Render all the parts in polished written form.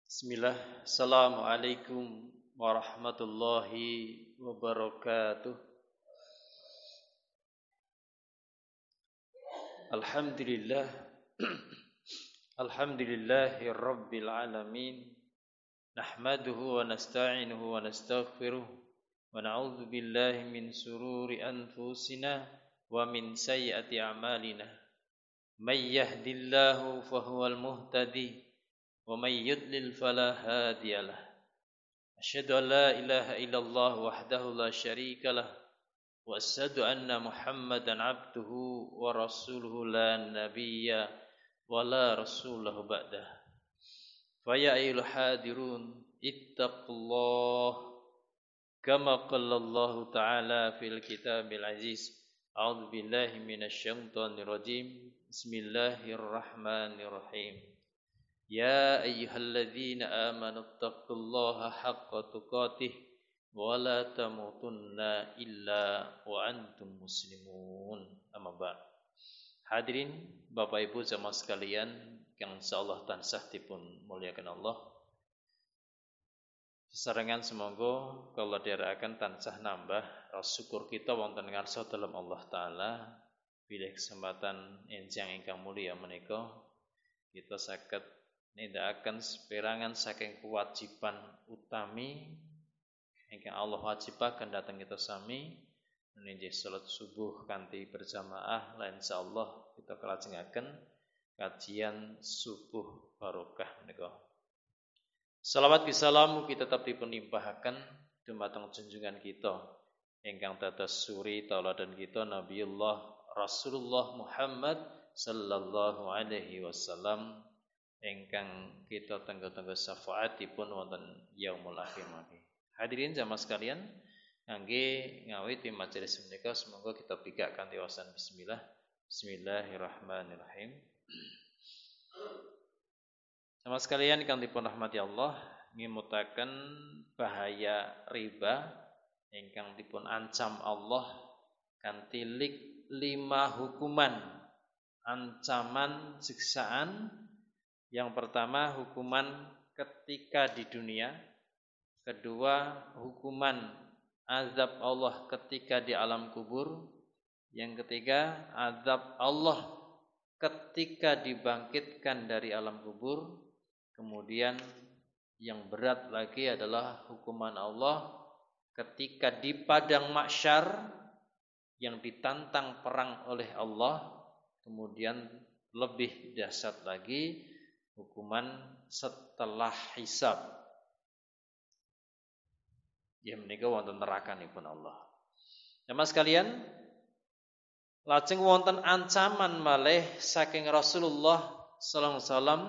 Bismillah. Assalamualaikum warahmatullahi wabarakatuh. Alhamdulillah. Alhamdulillahi rabbil alamin. Nahmaduhu wa nasta'inuhu wa nastaghfiruh. Wa na'udzu billahi min sururi anfusina wa min sayyiati a'malina. May yahdihillahu fahuwal muhtadi. ومن يضلل فلا هادي له أشهد أن لا إله إلا الله وحده لا شريك له وأشهد أن محمدا عبده ورسوله لا نبي ولا رسول له بعده فيا أيها الحاضرون اتقوا الله كما قال الله تعالى في الكتاب العزيز أعوذ بالله من الشيطان الرجيم بسم الله الرحمن الرحيم يا أيها الذين آمنوا اتقوا الله حق تقاته ولا تموتن إلا وأنتم مسلمون أما بعد. Hadirin Bapak Ibu jamaah sekalian yang insyaallah tansah dipun muliakan Allah. Sesarengan semoga kalau diarahkan tansah nambah syukur kita wonten ngarsa dalem Allah taala bilih kesempatan enjang ingkang mulia menika kita saged nindakaken seperangan saking kewajiban utami ingkang Allah wajibaken dhateng kita sami meninjih salat subuh kanthi berjamaah lan insyaallah kita kelajengaken kajian subuh barokah menika. Selawat bisalam kita tetap dipunimpahaken dumateng junjungan kita ingkang dados suri tauladan kita Nabiullah Rasulullah Muhammad sallallahu alaihi wasallam ingkang kita tenggo-tenggo syafaatipun wonten yaumul akhir mangke. Hadirin jamaah sekalian, kangge ngawiti majelis menika semoga kita pigak kanthi wasan bismillah. Bismillahirrahmanirrahim. Jamaah sekalian kang dipun rahmati Allah, ngimutaken bahaya riba ingkang dipun ancam Allah kanthi 5 hukuman ancaman siksaan. Yang pertama hukuman ketika di dunia, kedua hukuman azab Allah ketika di alam kubur, yang ketiga azab Allah ketika dibangkitkan dari alam kubur, kemudian yang berat lagi adalah hukuman Allah ketika di padang mahsyar yang ditantang perang oleh Allah, kemudian lebih dahsyat lagi hukuman setelah hisab. Ya menika wonten nerakanipun Allah. Jamaah sekalian, lajeng wonten ancaman malih saking Rasulullah sallallahu alaihi wasallam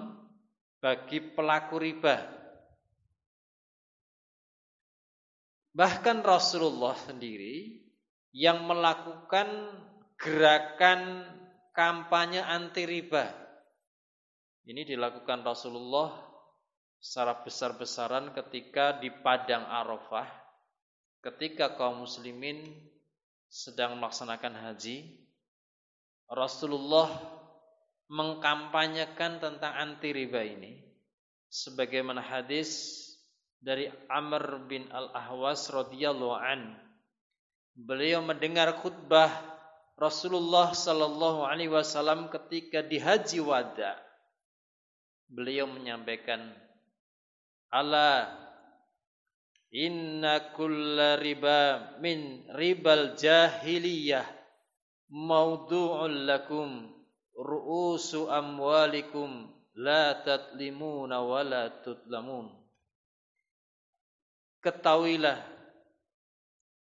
bagi pelaku riba. Bahkan Rasulullah sendiri yang melakukan gerakan kampanye anti riba. Ini dilakukan Rasulullah secara besar-besaran ketika di padang Arafah, ketika kaum muslimin sedang melaksanakan haji. Rasulullah mengkampanyekan tentang anti riba ini, sebagaimana hadis dari Amr bin Al-Ahwas radhiyallahu an. Beliau mendengar khutbah Rasulullah sallallahu alaihi wasallam ketika di haji wada. Beliau menyampaikan, ala inna kulla riba min ribal jahiliyah maudu'un lakum ru'usu amwalikum la tatlimuna wa la tutlamun. Ketahuilah,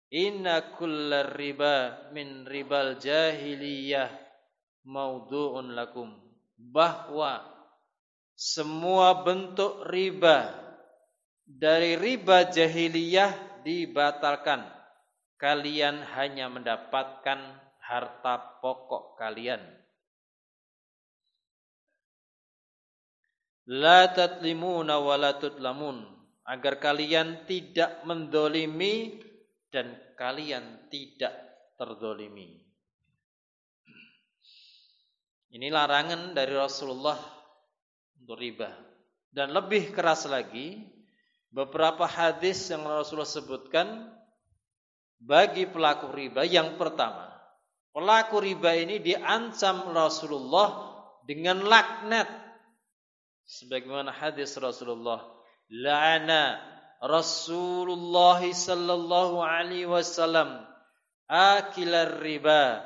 inna kulla riba min ribal jahiliyah maudu'un lakum, bahwa semua bentuk riba dari riba jahiliyah dibatalkan. Kalian hanya mendapatkan harta pokok kalian. La tatlimuna wa la tutlamun, agar kalian tidak mendolimi dan kalian tidak terdolimi. Ini larangan dari Rasulullah untuk riba. Dan lebih keras lagi, beberapa hadis yang Rasulullah sebutkan bagi pelaku riba. Yang pertama, pelaku riba ini diancam Rasulullah dengan laknat. Sebagaimana hadis Rasulullah, la'ana Rasulullah sallallahu alaihi wasallam akilar riba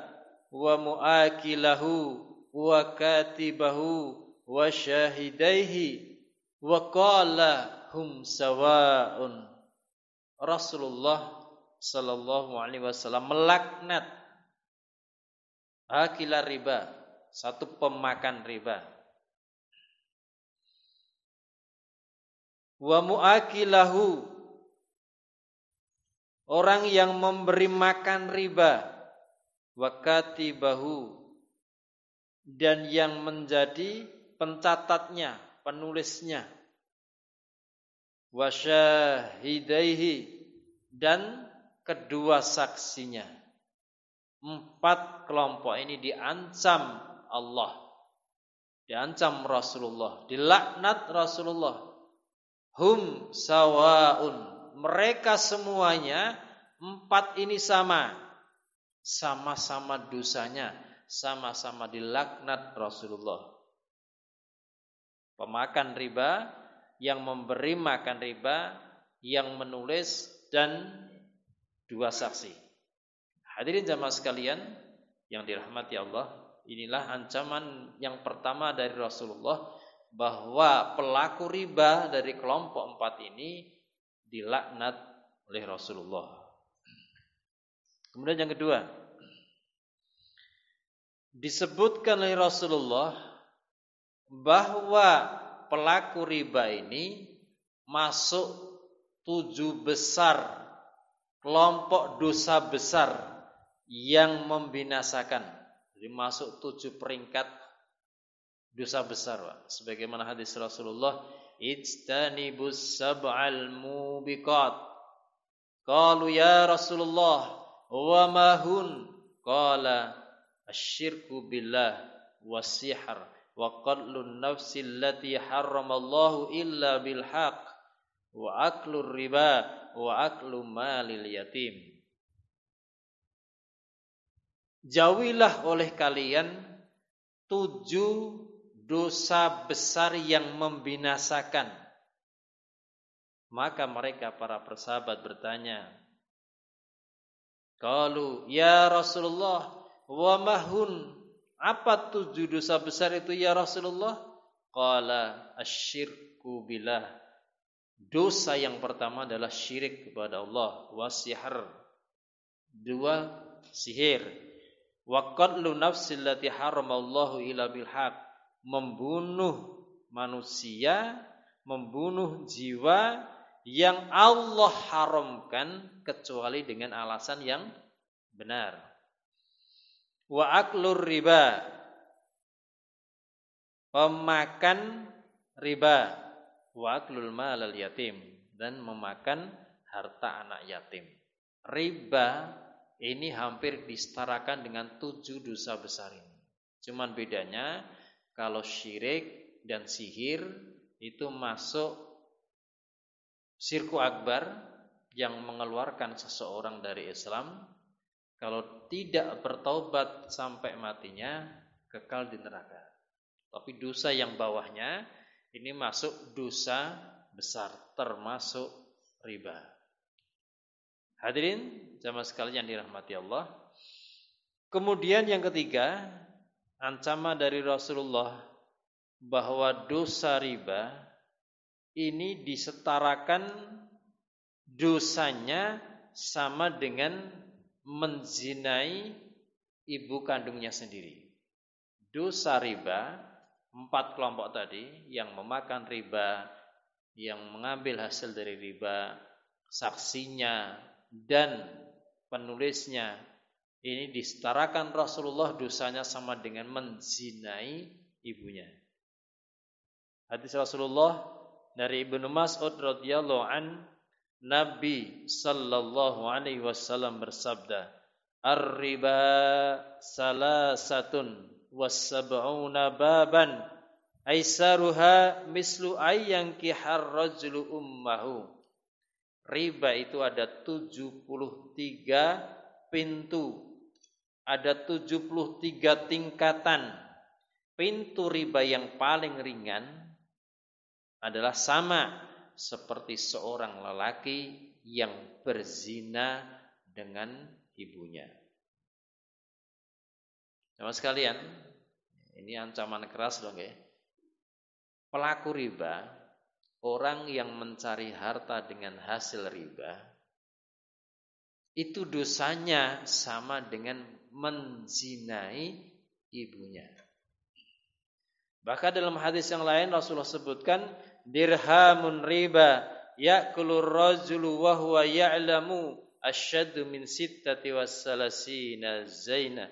wa muakilahu wa katibahu wa syahidaihi wa qala hum sawa'un. Rasulullah sallallahu alaihi wasallam melaknat akilar riba, satu pemakan riba, wa muakilahu, orang yang memberi makan riba, wa katibahu, dan yang menjadi pencatatnya, penulisnya, wa syahidaihi, dan kedua saksinya. 4 kelompok ini diancam Allah, diancam Rasulullah, dilaknat Rasulullah. Hum sawaun, mereka semuanya 4 ini sama, sama-sama dosanya, sama-sama dilaknat Rasulullah. Pemakan riba, yang memberi makan riba, yang menulis, dan 2 saksi. Hadirin jamaah sekalian yang dirahmati Allah, inilah ancaman yang pertama dari Rasulullah, bahwa pelaku riba dari kelompok 4 ini dilaknat oleh Rasulullah. Kemudian yang kedua, disebutkan oleh Rasulullah bahwa pelaku riba ini masuk 7 besar kelompok dosa besar yang membinasakan. Jadi masuk 7 peringkat dosa besar, Pak. Sebagaimana hadis Rasulullah, ijtanibus sab'al mubiqat. Qalu ya Rasulullah wa ma hun? Qala asyirku billah wasihr wa qatlun nafsi allati harramallahu illa bil haqq wa aklur riba wa aklu malil yatim. Jauhilah oleh kalian 7 dosa besar yang membinasakan. Maka mereka para persahabat bertanya, qalu ya Rasulullah wa mahun? Apa 7 dosa besar itu ya Rasulullah? Qala asyirku billah. Dosa yang pertama adalah syirik kepada Allah, wasihr, 2 sihir, wa qatlu nafsil lati haramallahu illa bil haq, membunuh manusia, membunuh jiwa yang Allah haramkan kecuali dengan alasan yang benar. Wa aklur riba, pemakan riba, wa aklul malal yatim, dan memakan harta anak yatim. Riba ini hampir disetarakan dengan 7 dosa besar ini. Cuman bedanya, kalau syirik dan sihir itu masuk syirku akbar yang mengeluarkan seseorang dari Islam. Kalau tidak bertaubat sampai matinya, kekal di neraka. Tapi dosa yang bawahnya ini masuk dosa besar, termasuk riba. Hadirin jamaah sekalian yang dirahmati Allah. Kemudian yang ketiga, ancaman dari Rasulullah bahwa dosa riba ini disetarakan dosanya sama dengan menzinai ibu kandungnya sendiri. Dosa riba, 4 kelompok tadi, yang memakan riba, yang mengambil hasil dari riba, saksinya, dan penulisnya, ini disetarakan Rasulullah dosanya sama dengan menzinai ibunya. Hadis Rasulullah dari Ibnu Mas'ud radhiyallahu an, Nabi sallallahu alaihi wasallam bersabda, "Ar-riba salasatun was-sab'una baban Aisaruha mislu ayyankihar rajulu ummahu. Riba itu ada 73 pintu. Ada 73 tingkatan. Pintu riba yang paling ringan adalah sama seperti seorang lelaki yang berzina dengan ibunya. Sama sekalian, ini ancaman keras dong ya. Pelaku riba, orang yang mencari harta dengan hasil riba, itu dosanya sama dengan menzinai ibunya. Bahkan dalam hadis yang lain Rasulullah sebutkan dirhamun riba ya'kulur rajulu wa huwa ya'lamu asyaddu min sittati wassalasina zaina.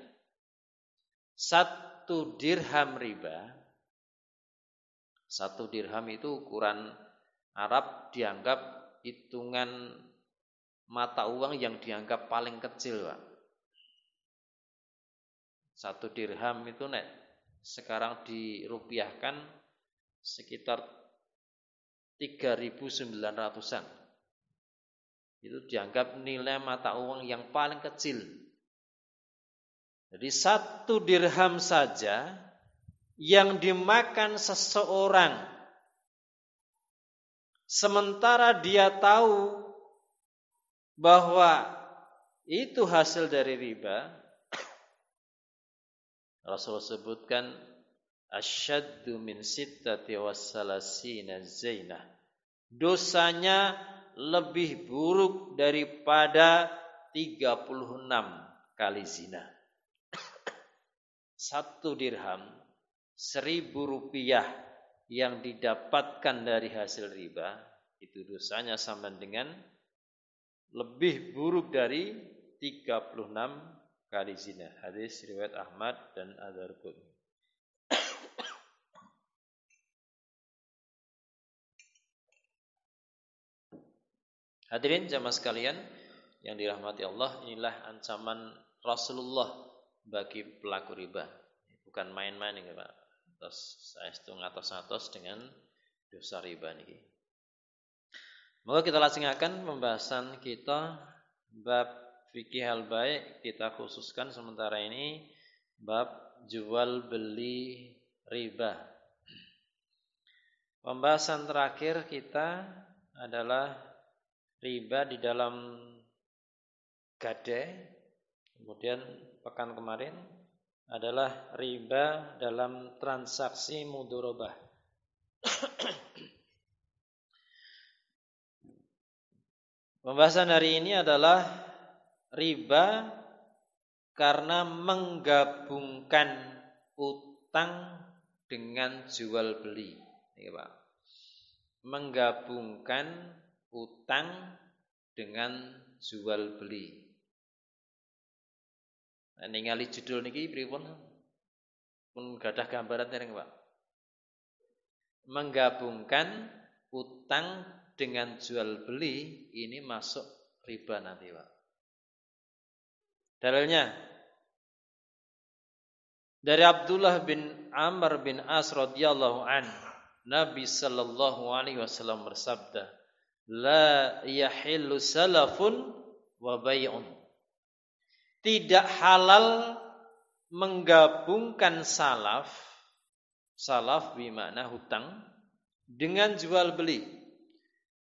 1 dirham riba. 1 dirham itu ukuran Arab dianggap hitungan mata uang yang dianggap paling kecil, Pak. 1 dirham itu sekarang dirupiahkan sekitar 3.900-an. Itu dianggap nilai mata uang yang paling kecil. Jadi 1 dirham saja yang dimakan seseorang, sementara dia tahu bahwa itu hasil dari riba, Rasul sebutkan asyaddu min sittati wassalasina zainah. Dosanya lebih buruk daripada 36 kali zina. 1 dirham, 1.000 rupiah yang didapatkan dari hasil riba, itu dosanya sama dengan lebih buruk dari 36 kali zina. Hadis riwayat Ahmad dan Ad-Darqutni. Hadirin jamaah sekalian yang dirahmati Allah, inilah ancaman Rasulullah bagi pelaku riba. Bukan main-main ini, Pak. Terus saya hitung atas-atas dengan dosa riba ini. Maka kita langsungkan pembahasan kita bab fikih al-bai', kita khususkan sementara ini bab jual beli riba. Pembahasan terakhir kita adalah riba di dalam gade. Kemudian pekan kemarin adalah riba dalam transaksi mudharabah. Pembahasan hari ini adalah riba karena menggabungkan utang dengan jual beli. Ini, Pak. Menggabungkan utang dengan jual beli. Nah, ningali judul niki pripun? Pun gadah gambaran dereng, Pak. Menggabungkan utang dengan jual beli ini masuk riba nanti, Pak. Dalilnya dari Abdullah bin Amr bin As radhiyallahu an, Nabi sallallahu alaihi wasallam bersabda, "La yahillu salafun wa bai'un." Tidak halal menggabungkan salaf bermakna hutang dengan jual beli.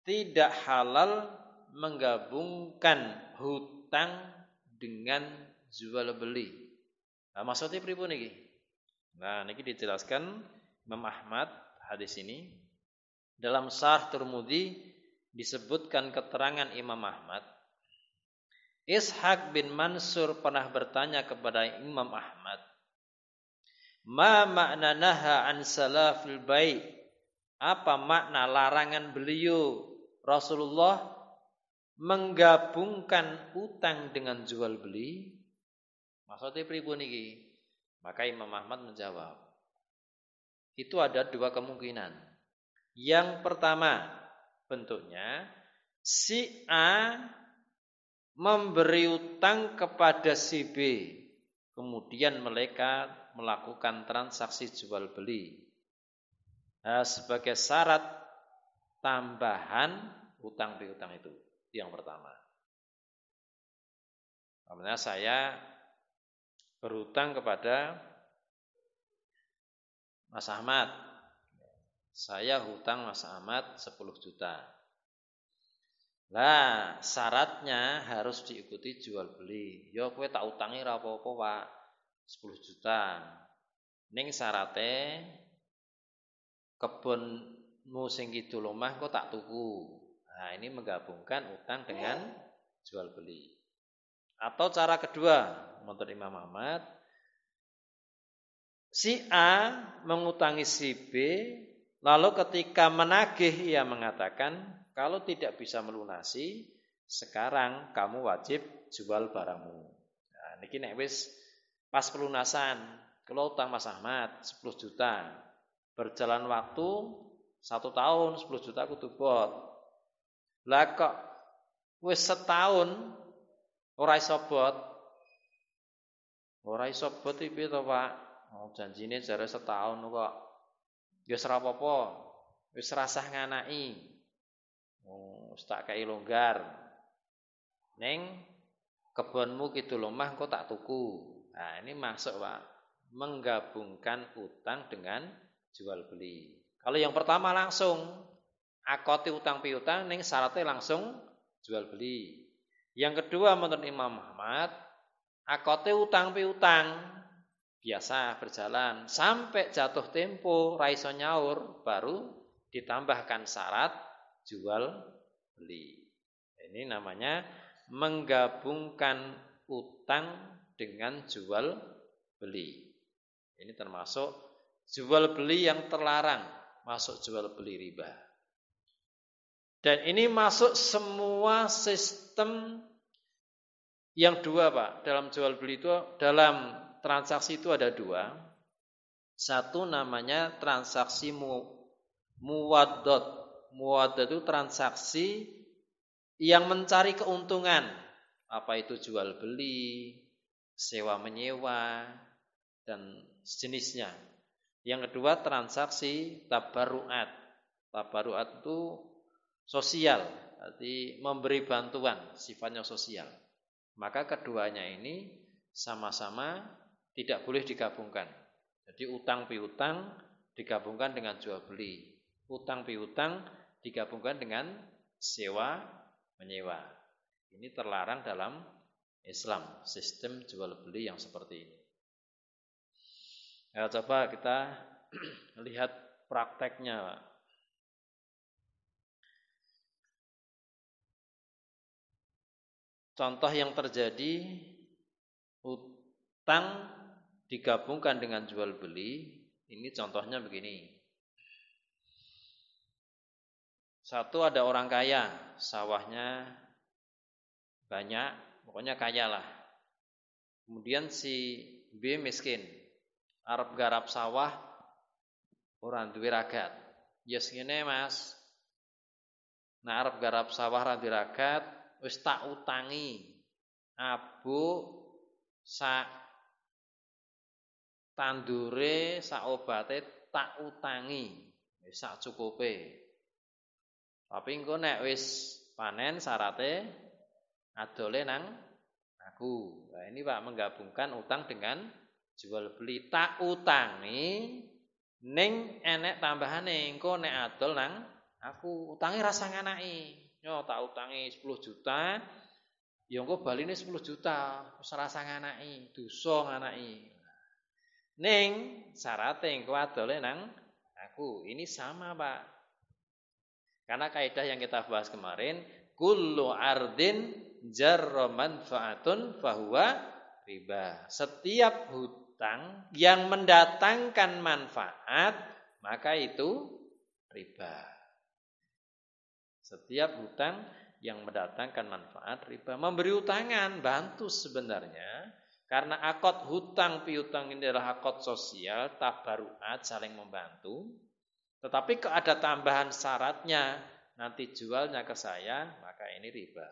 Tidak halal menggabungkan hutang dengan jual beli. Nah, maksudnya pripun niki? Nah, niki dijelaskan Imam Ahmad hadis ini. Dalam Sahih Tirmidzi disebutkan keterangan Imam Ahmad. Ishaq bin Mansur pernah bertanya kepada Imam Ahmad, "Ma makna naha an salafil bai'?" Apa makna larangan beliau Rasulullah menggabungkan utang dengan jual beli? Maksudnya pripun iki? Maka Imam Ahmad menjawab, itu ada 2 kemungkinan. Yang pertama, bentuknya si A memberi utang kepada si B, kemudian mereka melakukan transaksi jual beli. sebagai syarat tambahan utang piutang itu yang pertama. Namanya saya berhutang kepada Mas Ahmad. Saya hutang Mas Ahmad 10 juta. Lah, syaratnya harus diikuti jual beli. Ya kowe tak utangi ra apa-apa, Pak. 10 juta. Ning syarate kebunmu sing kidul omah kok tak tuku. Nah, ini menggabungkan utang dengan jual beli. Atau cara kedua, menurut Imam Ahmad, si A mengutangi si B, lalu ketika menagih ia mengatakan, kalau tidak bisa melunasi, sekarang kamu wajib jual barangmu. Nah, niki nek wis pas pelunasan, kalau utang Mas Ahmad 10 juta, berjalan waktu 1 tahun 10 juta aku tubot. Lah kok wis setahun ora iso bot. Ora iso bot iki piye to, Pak? Oh, janjine jare setahun kok. Ya ora apa-apa. Wis rasah nganaki. Oh, wis tak kei longgar. Ning kebonmu kidul omah engko tak tuku. Nah, ini masuk, Pak. Menggabungkan utang dengan jual beli. Kalau yang pertama langsung akoti utang piutang ning syaratnya langsung jual beli. Yang kedua menurut Imam Ahmad, akoti utang piutang biasa berjalan sampai jatuh tempo ra iso nyaur baru ditambahkan syarat jual beli. Ini namanya menggabungkan utang dengan jual beli. Ini termasuk jual beli yang terlarang, masuk jual beli riba. Dan ini masuk semua sistem yang dua, Pak. Dalam jual beli itu, dalam transaksi itu ada dua. Satu namanya transaksi muwaddad. Muwaddad itu transaksi yang mencari keuntungan. Apa itu jual beli, sewa menyewa, dan sejenisnya. Yang kedua transaksi tabarruat. Tabarruat itu sosial, arti memberi bantuan, sifatnya sosial. Maka keduanya ini sama-sama tidak boleh digabungkan. Jadi utang piutang digabungkan dengan jual beli. Utang piutang digabungkan dengan sewa menyewa. Ini terlarang dalam Islam, sistem jual beli yang seperti ini. Ya, coba kita lihat prakteknya, Pak. Contoh yang terjadi, utang digabungkan dengan jual beli, ini contohnya begini. Satu, ada orang kaya, sawahnya banyak, pokoknya kaya lah. Kemudian si B miskin, arep garap sawah, orang duwe ragat. Yes ngene Mas. Nah arep garap sawah ora duwe ragat, wis tak utangi. Abu sak tandure, sak obate tak utangi. Wis sak cukupe. Tapi engko nek wis panen syarate adole nang aku. Nah, ini Pak menggabungkan utang dengan jual beli. Tak utangi ning enek tambahane, engko nek adol nang aku utangi rasa nganaki. Yo tak utangi 10 juta, ya engko baline 10 juta, wis rasa nganaki, dosa nganaki. Ning syarate engko adole nang aku. Ini sama, Pak. Karena kaidah yang kita bahas kemarin, kullu ardin jarra manfaatun fahuwa riba. Setiap hutang yang mendatangkan manfaat, maka itu riba. Setiap hutang yang mendatangkan manfaat riba. Memberi utangan bantu sebenarnya, karena akad hutang piutang ini adalah akad sosial, tabaruat, saling membantu. Tetapi kalau ada tambahan syaratnya, nanti jualnya ke saya, maka ini riba.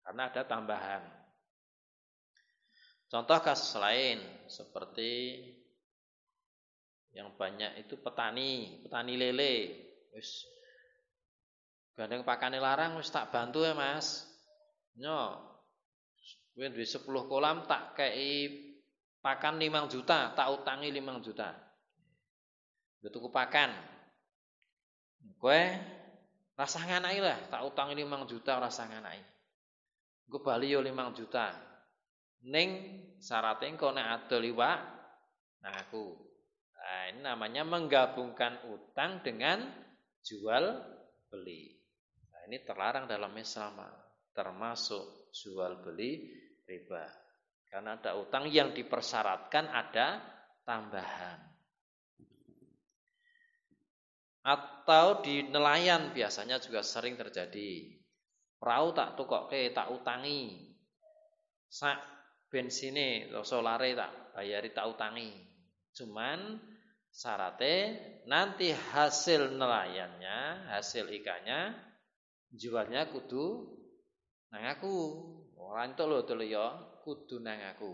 Karena ada tambahan. Contoh kasus lain, seperti Yang banyak itu petani lele. Wis gandeng pakane larang wis tak bantu ya, Mas. Nyo, kowe duwe 10 kolam tak kei pakan 5 juta, tak utangi 5 juta. Udah tuku pakan. Kowe rasah nganai lah, tak utangi 5 juta rasah nganai. Gue bali yo 5 juta. Ning syaratnya engko nek adol iwak nang aku. Nah, ini namanya menggabungkan utang dengan jual beli. Nah, ini terlarang dalam Islam, termasuk jual beli riba. Karena ada utang yang dipersyaratkan ada tambahan. Atau di nelayan biasanya juga sering terjadi. Perahu tak tukoke, tak utangi. Sak bensine atau solare tak bayari, tak utangi. Cuman syaratnya nanti hasil nelayannya, hasil ikannya jualnya kudu nang aku. Ora entuk lho dulu ya, kudu nang aku.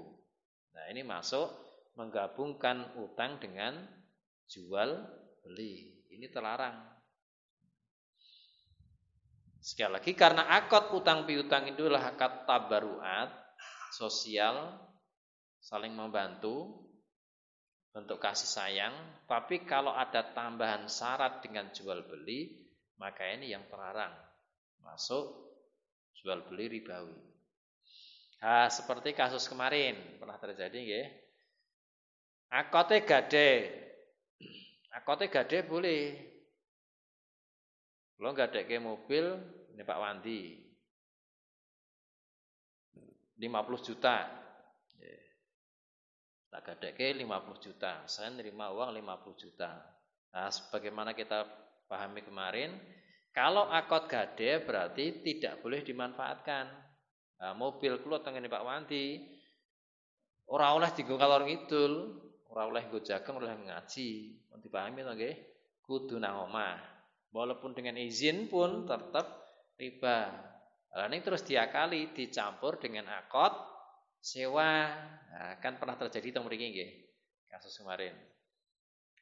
Nah, ini masuk menggabungkan utang dengan jual beli. Ini terlarang. Sekali lagi karena akad utang piutang itu adalah akad tabaruat sosial, saling membantu, bentuk kasih sayang. Tapi kalau ada tambahan syarat dengan jual beli, maka ini yang terlarang, masuk jual beli ribawi. Nah, seperti kasus kemarin pernah terjadi nggih. Akate gade boleh. Kalau gadekke mobil ini Pak Wandi 50 juta. Tak gadekke 50 juta. Saya nerima uang 50 juta. Nah, sebagaimana kita pahami kemarin, kalau akad gade berarti tidak boleh dimanfaatkan. Nah, mobil kula tengene Pak Wandi ora oleh dienggo ngalor ngidul, ora oleh nggo jagang, ora oleh ngaji. Mun dipahami to nggih? Kudu nang omah. Walaupun dengan izin pun tetap riba. Nah, ini terus diakali, dicampur dengan akad sewa. Nah, kan pernah terjadi teng mriki nggih, kasus kemarin.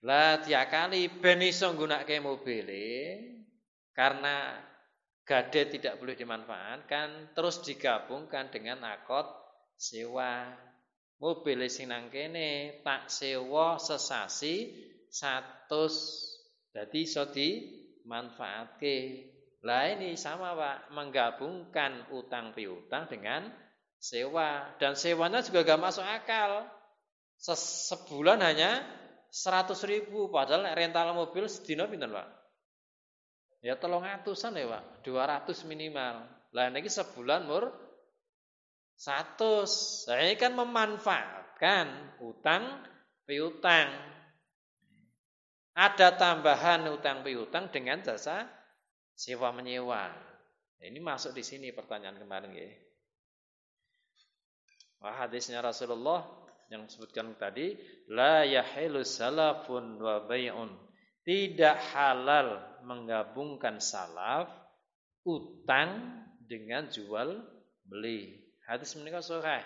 Lah diakali ben iso nggunakake mobile karena gade tidak boleh dimanfaatkan, terus digabungkan dengan akad sewa. Mobil sing nang kene tak sewa sesasi 100. Dadi iso dimanfaatke. Lah ini sama Pak, menggabungkan utang piutang dengan sewa. Dan sewanya juga gak masuk akal. Sebulan hanya 100.000, padahal rental mobil sedina pinten Pak? Ya 300-an ya Pak, 200 minimal. Lah niki sebulan mur 100. Nah, ini kan memanfaatkan utang piutang. Ada tambahan utang piutang dengan jasa sewa menyewa. Ini masuk di sini pertanyaan kemarin nggih. Wah, hadisnya Rasulullah yang disebutkan tadi, la yahilu salafun wa bai'un. Tidak halal menggabungkan salaf, utang dengan jual beli. Hadis menika sahih.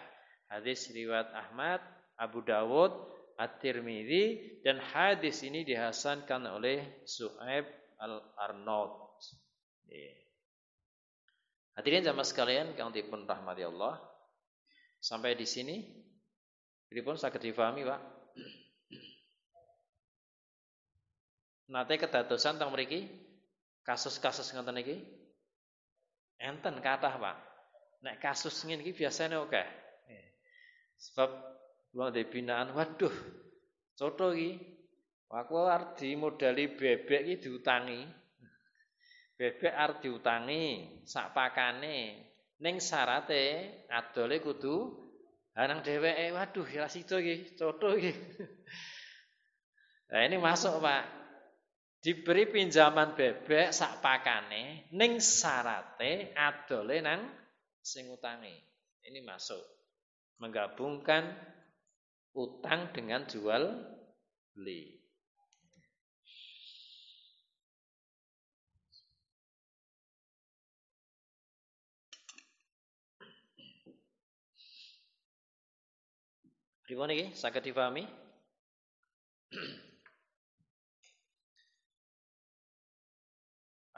Hadis riwayat Ahmad, Abu Dawud, At-Tirmidzi, dan hadis ini dihasankan oleh Su'aib Al-Arnaud. Hadirin jamaah sekalian kang dipun rahmati Allah. Sampai di sini pripun saged difahami, Pak? Nate kedadosan teng mriki kasus-kasus ngoten iki enten kathah, Pak. Nek kasus ngene iki biasane akeh. Sebab wong binaan, waduh, coto iki. Aku arep dimodali bebek iki diutangi. Bebek arep diutangi sak pakane. Ning syarate adole kudu nang dheweke. Waduh, ya sida iki, coto iki. Nah, ini masuk, Pak. Diberi pinjaman bebek sak pakane ning syarate adole nang sing utangi. Ini masuk. Menggabungkan utang dengan jual beli. Pripun iki saged dipahami?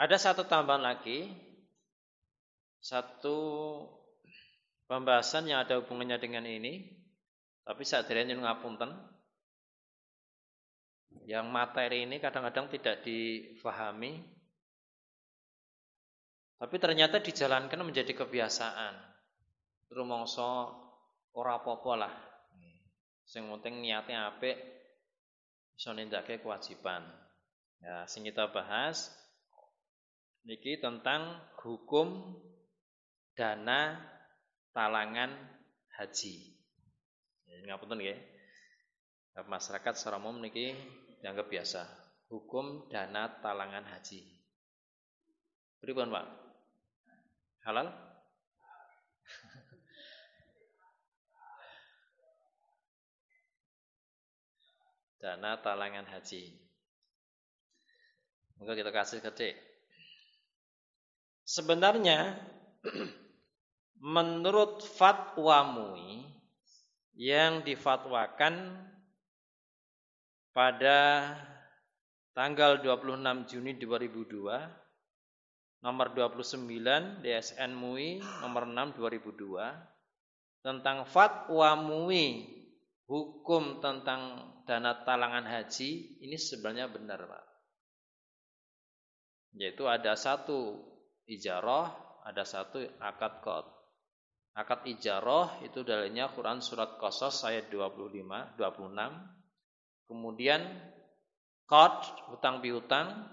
Ada satu tambahan lagi, satu pembahasan yang ada hubungannya dengan ini, tapi sadarian yang ngapunten. Yang materi ini kadang-kadang tidak difahami, tapi ternyata dijalankan menjadi kebiasaan. Rumangsa ora apa-apa lah. Sing penting niatnya apik, iso nindakake kewajiban. Ya, sing kita bahas niki tentang hukum dana talangan haji. Ya, ngapunten nggih. Masyarakat secara umum niki dianggap biasa. Hukum dana talangan haji. Pripun, Pak? Halal? Dana talangan haji. Maka kita kasih ketik. Sebenarnya menurut fatwa MUI yang difatwakan pada tanggal 26 Juni 2002 nomor 29 DSN MUI nomor 6 2002 tentang fatwa MUI hukum tentang dana talangan haji ini sebenarnya benar, Pak. Yaitu ada satu ijarah, ada satu akad qad. Akad ijarah itu dalilnya Quran surat Qasas ayat 25, 26. Kemudian qad hutang piutang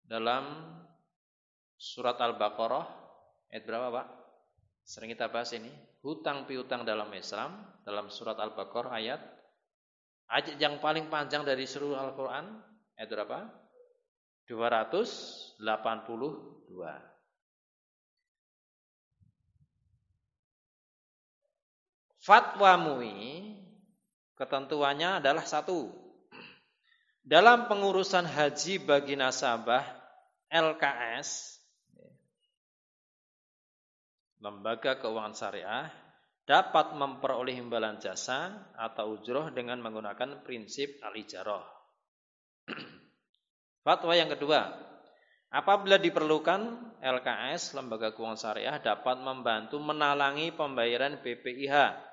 dalam surat Al-Baqarah ayat berapa, Pak? Sering kita bahas ini. Hutang piutang dalam Islam dalam surat Al-Baqarah ayat yang paling panjang dari seluruh Al-Qur'an ayat berapa? 282. Fatwa MUI ketentuannya adalah satu. Dalam pengurusan haji bagi nasabah LKS, lembaga keuangan syariah, dapat memperoleh imbalan jasa atau ujroh dengan menggunakan prinsip al-ijarah. Fatwa yang kedua, apabila diperlukan, LKS, lembaga keuangan syariah, dapat membantu menalangi pembayaran BPIH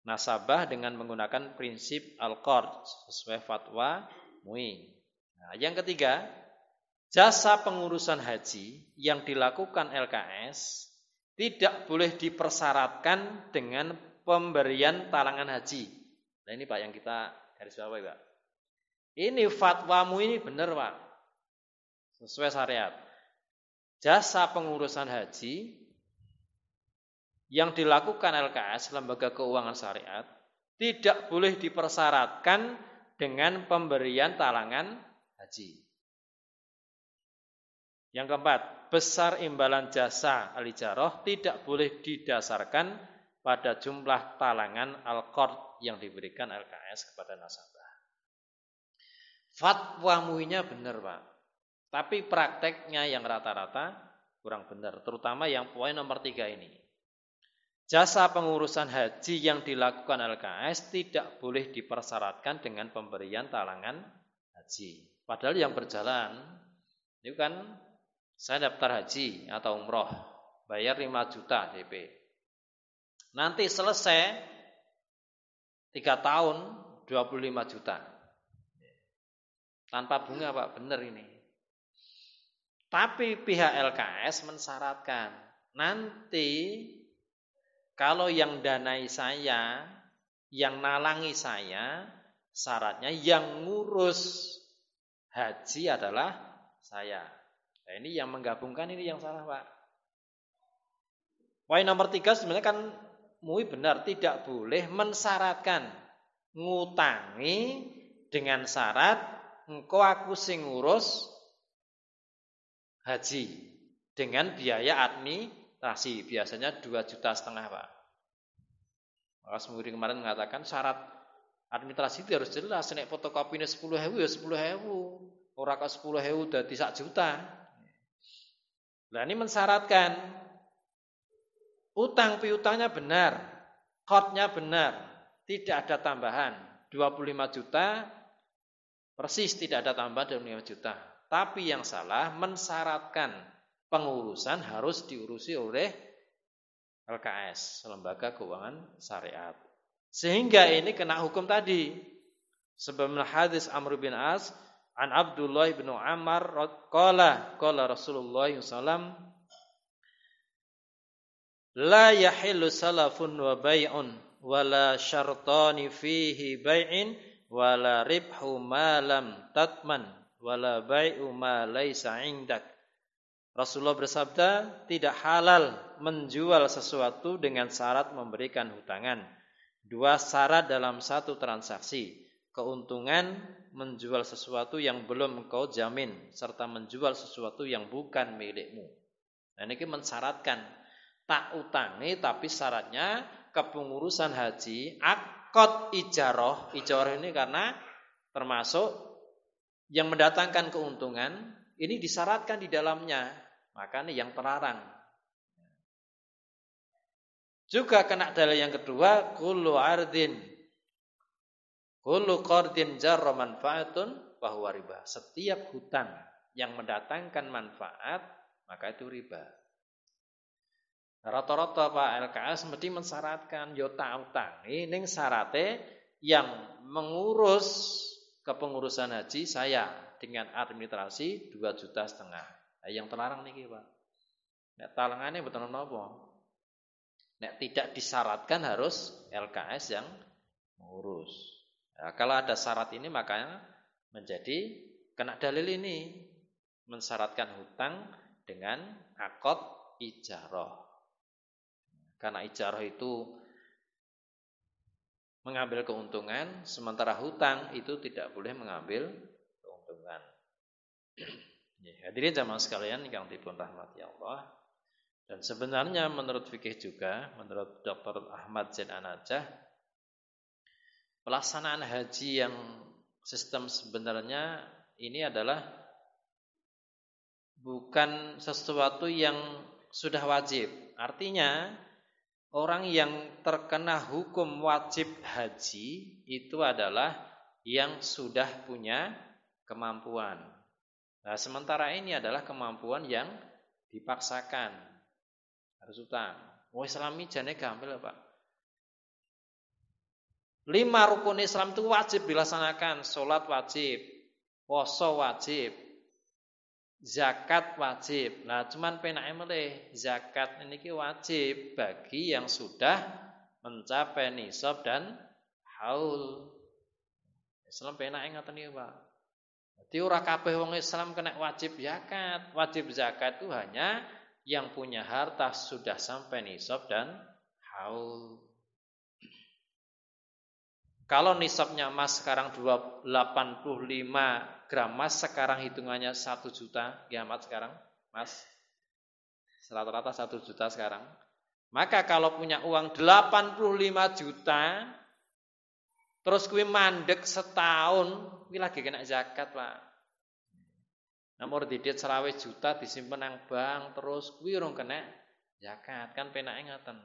nasabah dengan menggunakan prinsip al-qard sesuai fatwa MUI. Nah, yang ketiga, jasa pengurusan haji yang dilakukan LKS tidak boleh dipersyaratkan dengan pemberian talangan haji. Nah, ini Pak yang kita garis bawahi, Pak. Ini fatwamu ini benar, Pak. Sesuai syariat. Jasa pengurusan haji yang dilakukan LKS, lembaga keuangan syariat, tidak boleh dipersyaratkan dengan pemberian talangan haji. Yang keempat, besar imbalan jasa al-ijarah tidak boleh didasarkan pada jumlah talangan al-qard yang diberikan LKS kepada nasabah. Fatwa MUI-nya benar, Pak. Tapi prakteknya yang rata-rata kurang benar, terutama yang poin nomor 3 ini. Jasa pengurusan haji yang dilakukan LKS tidak boleh dipersyaratkan dengan pemberian talangan haji. Padahal yang berjalan itu kan saya daftar haji atau umroh, bayar 5 juta DP. Nanti selesai 3 tahun 25 juta. Tanpa bunga, Pak, benar ini. Tapi pihak LKS mensyaratkan nanti kalau yang danai saya, yang nalangi saya, syaratnya yang ngurus haji adalah saya. Nah, ini yang menggabungkan ini yang salah, Pak. Poin nomor 3 sebenarnya kan MUI benar, tidak boleh mensyaratkan ngutangi dengan syarat engkau aku sing ngurus haji dengan biaya administrasi biasanya 2,5 juta, Pak. Maka MUI kemarin mengatakan syarat administrasi itu harus jelas. Nek fotokopinya 10.000 ya 10.000. Ora kok 10.000 dadi 1 juta. Nah, ini mensyaratkan utang piutangnya benar, qardnya benar, tidak ada tambahan 25 juta Persis tidak ada tambahan dari 5 juta. Tapi yang salah mensyaratkan pengurusan harus diurusi oleh LKS, Lembaga Keuangan Syariat. Sehingga ini kena hukum tadi. Sebagaimana hadis Amr bin As an Abdullah bin Amr qala Rasulullah sallallahu la yahillu salafun wa bai'un wala syartani fihi bai'in wala ribhu ma lam tatman wala bai'u ma laisa indak. Rasulullah bersabda, tidak halal menjual sesuatu dengan syarat memberikan hutangan. 2 syarat dalam satu transaksi. Keuntungan menjual sesuatu yang belum engkau jamin serta menjual sesuatu yang bukan milikmu. Nah, ini mensyaratkan tak utangi tapi syaratnya kepengurusan haji akad ijarah. Ijarah ini karena termasuk yang mendatangkan keuntungan, ini disyaratkan di dalamnya. Makanya yang terlarang. Juga kena dalil yang kedua, kullu qardin jarra manfaatun fahuwa riba. Setiap hutang yang mendatangkan manfaat, maka itu riba. Rata-rata Pak LKS mesti mensyaratkan yo tak utangi ning syarate yang mengurus kepengurusan haji saya dengan administrasi 2,5 juta. Yang terlarang niki, Pak. Nek talangane mboten napa. Nek tidak disyaratkan harus LKS yang mengurus. Nah, kalau ada syarat ini makanya menjadi kena dalil ini mensyaratkan hutang dengan akad ijarah. Karena ijarah itu mengambil keuntungan, sementara hutang itu tidak boleh mengambil keuntungan. Ya, hadirin jamaah sekalian yang dipun rahmati Allah. Dan sebenarnya menurut fikih juga, menurut Dr. Ahmad Zain An-Najah, pelaksanaan haji yang sistem sebenarnya ini adalah bukan sesuatu yang sudah wajib. Artinya orang yang terkena hukum wajib haji itu adalah yang sudah punya kemampuan. Nah, sementara ini adalah kemampuan yang dipaksakan. Harus utang. Islami jane gampil, Pak. 5 rukun Islam itu wajib dilaksanakan. Sholat wajib, puasa wajib, zakat wajib. Nah, cuman penake melih zakat niki wajib bagi yang sudah mencapai nisab dan haul. Islam penake ngoten niku, Pak. Jadi ora kabeh wong Islam kena wajib zakat. Wajib zakat itu hanya yang punya harta sudah sampai nisab dan haul. Kalau nisabnya emas sekarang 85 gram emas, sekarang hitungannya 1 juta, ya Mas sekarang, Mas. Rata-rata 1 juta sekarang. Maka kalau punya uang 85 juta, terus kuwi mandek setahun, kuwi lagi kena zakat, Pak. Nomor didit 20 juta disimpen nang bank, terus kuwi urung kena zakat, kan penake ngoten.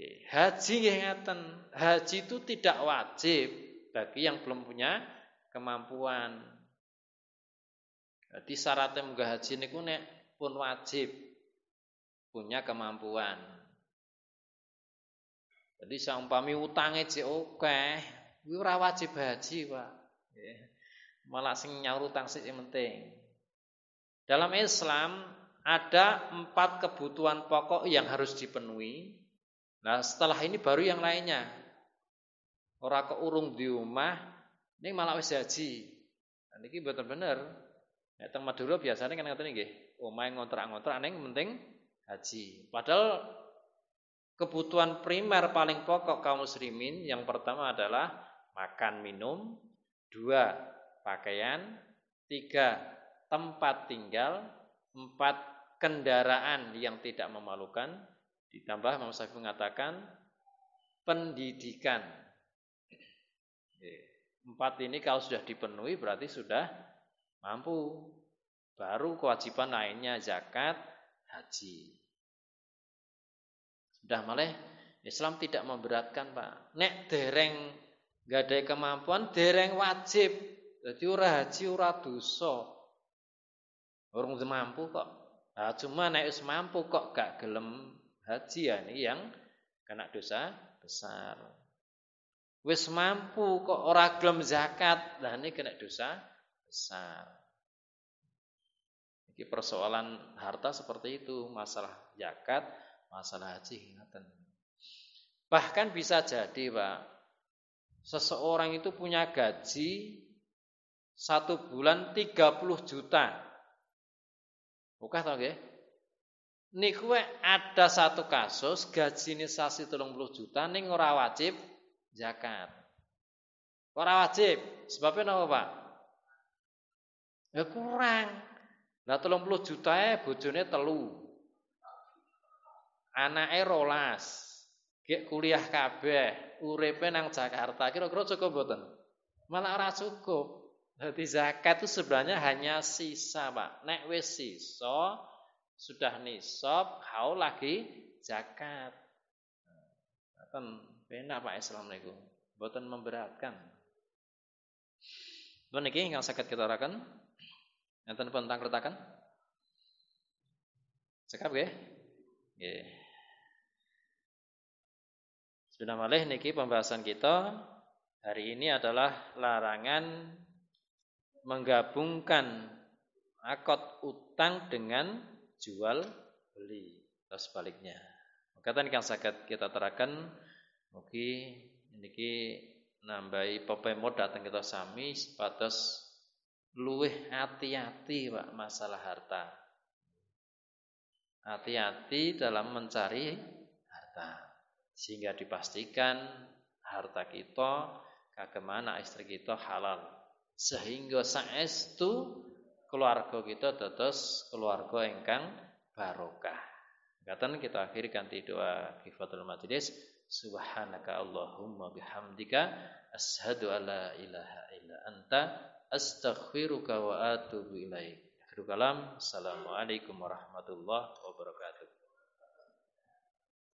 Haji nggih ngaten. Haji itu tidak wajib bagi yang belum punya kemampuan. Jadi syaratnya munggah haji niku nek pun wajib punya kemampuan. Jadi saumpami utange jek akeh, kuwi ora wajib haji, Pak. Malah sing nyaur utang sik penting. Dalam Islam ada 4 kebutuhan pokok yang harus dipenuhi. Nah, setelah ini baru yang lainnya. Ora keurung di omah ning malah wis haji. Nah, niki mboten bener. Nek teng Madura biasane kan ngoten nggih. Omahe ngontrak-ngontrak ning penting haji. Padahal kebutuhan primer paling pokok kaum muslimin yang pertama adalah makan minum, 2 pakaian, 3 tempat tinggal, 4 kendaraan yang tidak memalukan. Ditambah Imam Syafi'i mengatakan pendidikan. 4 ini kalau sudah dipenuhi berarti sudah mampu. Baru kewajiban lainnya zakat, haji. Sudah malah Islam tidak memberatkan, Pak. Nek dereng Gadai kemampuan dereng wajib. Jadi ora haji ora dosa. Orang mampu kok. Nah, cuma nek wis mampu kok gak gelem haji ya ini yang kena dosa besar. Wis mampu kok ora gelem zakat, lah ini kena dosa besar. Ini persoalan harta seperti itu, masalah zakat, masalah haji ingatan. Bahkan bisa jadi, Pak, seseorang itu punya gaji 1 bulan 30 juta. Bukan tau nggih? Niku ada satu kasus gajine sasi 30 juta ning ora wajib zakat. Ora wajib. Sebabnya napa, Pak? Ya kurang. Lah 30 juta bojone 3. Anake 12. Gek kuliah kabeh, uripe nang Jakarta. Kira-kira cukup mboten? Malah ora cukup. Jadi zakat itu sebenarnya hanya sisa, Pak. Nek wis sisa, sudah nisab, haul lagi zakat. Mboten penak Pak Islam niku. Mboten memberatkan. Pun niki ingkang saged kita aturaken. Enten pun tentang kertakan? Cekap nggih? Nggih. Sudah malih niki pembahasan kita hari ini adalah larangan menggabungkan akad utang dengan jual beli atau sebaliknya. Maka yang saged kita terakan mugi niki nambahi pepemot datang kita sami sebatas luwih hati-hati Pak masalah harta. Hati-hati dalam mencari harta sehingga dipastikan harta kita kagem anak istri kita halal. Sehingga saestu keluarga kita dados keluarga ingkang barokah. Ngaten kita akhiri kanthi doa kifatul majlis. Subhanaka Allahumma bihamdika asyhadu alla ilaha illa anta astaghfiruka wa atubu ilaik. Akhirul kalam. Assalamualaikum warahmatullahi wabarakatuh.